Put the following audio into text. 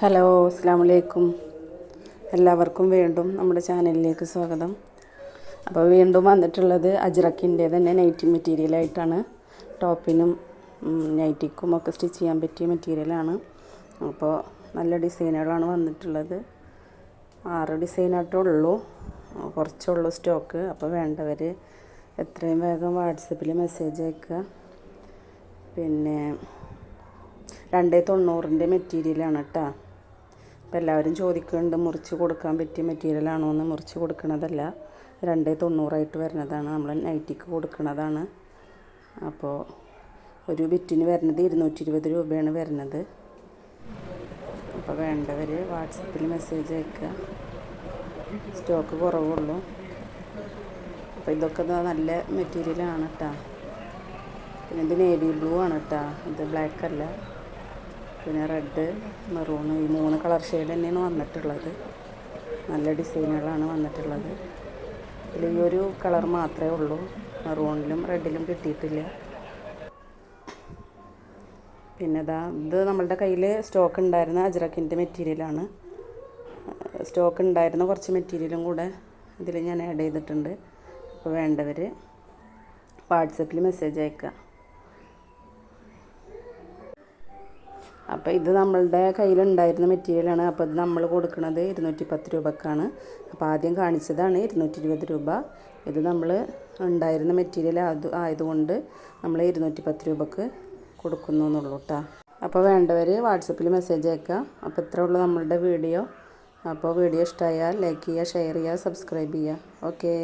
Hello, അസ്സലാമു അലൈക്കും. എല്ലാവർക്കും വീണ്ടും നമ്മുടെ ചാനലിലേക്ക് സ്വാഗതം. അപ്പോൾ വീണ്ടും വന്നിട്ടുള്ളത് അജ്രക്കിൻ്റെ തന്നെ നൈറ്റി മെറ്റീരിയലായിട്ടാണ്. ടോപ്പിനും നൈറ്റിക്കും ഒക്കെ സ്റ്റിച്ച് ചെയ്യാൻ പറ്റിയ മെറ്റീരിയലാണ്. അപ്പോൾ നല്ല ഡിസൈനുകളാണ് വന്നിട്ടുള്ളത്. 6 ഡിസൈനായിട്ടേ ഉള്ളൂ, കുറച്ചുള്ളൂ സ്റ്റോക്ക്. അപ്പോൾ വേണ്ടവർ എത്രയും വേഗം വാട്സപ്പിൽ മെസ്സേജ് അയക്കുക. പിന്നെ 290 മെറ്റീരിയലാണ് കേട്ടോ. അപ്പോൾ എല്ലാവരും ചോദിക്കുന്നുണ്ട് മുറിച്ച് കൊടുക്കാൻ പറ്റിയ മെറ്റീരിയലാണോ എന്ന്. മുറിച്ച് കൊടുക്കണതല്ല, 290 വരുന്നതാണ്. നമ്മൾ നൈറ്റിക്ക് കൊടുക്കുന്നതാണ്. അപ്പോൾ ഒരു ബിറ്റിന് വരുന്നത് 220 രൂപയാണ് വരുന്നത്. അപ്പോൾ വേണ്ടവർ വാട്സപ്പിൽ മെസ്സേജ് അയക്കുക. സ്റ്റോക്ക് കുറവുള്ളൂ. അപ്പോൾ ഇതൊക്കെ നല്ല മെറ്റീരിയലാണ് കേട്ടോ. പിന്നെ ഇത് നേവി ബ്ലൂ ആണ് കേട്ടോ, ഇത് ബ്ലാക്ക് അല്ല. പിന്നെ റെഡ്, മെറൂൺ, ഈ 3 കളർ ഷെയ്ഡ് തന്നെയാണ് വന്നിട്ടുള്ളത്. നല്ല ഡിസൈനുകളാണ് വന്നിട്ടുള്ളത്. ഇതിൽ ഈ ഒരു കളർ മാത്രമേ ഉള്ളൂ, മെറൂണിലും റെഡിലും കിട്ടിയിട്ടില്ല. പിന്നെ ഇത് നമ്മളുടെ കയ്യിൽ സ്റ്റോക്ക് ഉണ്ടായിരുന്ന അജ്രക്കിൻ്റെ മെറ്റീരിയലാണ്. സ്റ്റോക്ക് ഉണ്ടായിരുന്ന കുറച്ച് മെറ്റീരിയലും കൂടെ ഇതിൽ ഞാൻ ആഡ് ചെയ്തിട്ടുണ്ട്. അപ്പോൾ വേണ്ടവർ വാട്സപ്പിൽ മെസ്സേജ് അയക്കുക. അപ്പോൾ ഇത് നമ്മളുടെ കയ്യിലുണ്ടായിരുന്ന മെറ്റീരിയലാണ്. അപ്പോൾ ഇത് നമ്മൾ കൊടുക്കുന്നത് 210 രൂപക്കാണ്. അപ്പോൾ ആദ്യം കാണിച്ചതാണ് 220 രൂപ. ഇത് നമ്മൾ ഉണ്ടായിരുന്ന മെറ്റീരിയൽ ആയതുകൊണ്ട് നമ്മൾ 210 രൂപക്ക് കൊടുക്കുന്നു എന്നുള്ളൂ കേട്ടോ. അപ്പോൾ വേണ്ടവർ വാട്സപ്പിൽ മെസ്സേജ് അയക്കുക. അപ്പോൾ ഇത്രേ ഉള്ളൂ നമ്മളുടെ വീഡിയോ. അപ്പോൾ വീഡിയോ ഇഷ്ടമായാൽ ലൈക്ക് ചെയ്യുക, ഷെയർ ചെയ്യുക, സബ്സ്ക്രൈബ് ചെയ്യുക. ഓക്കേ.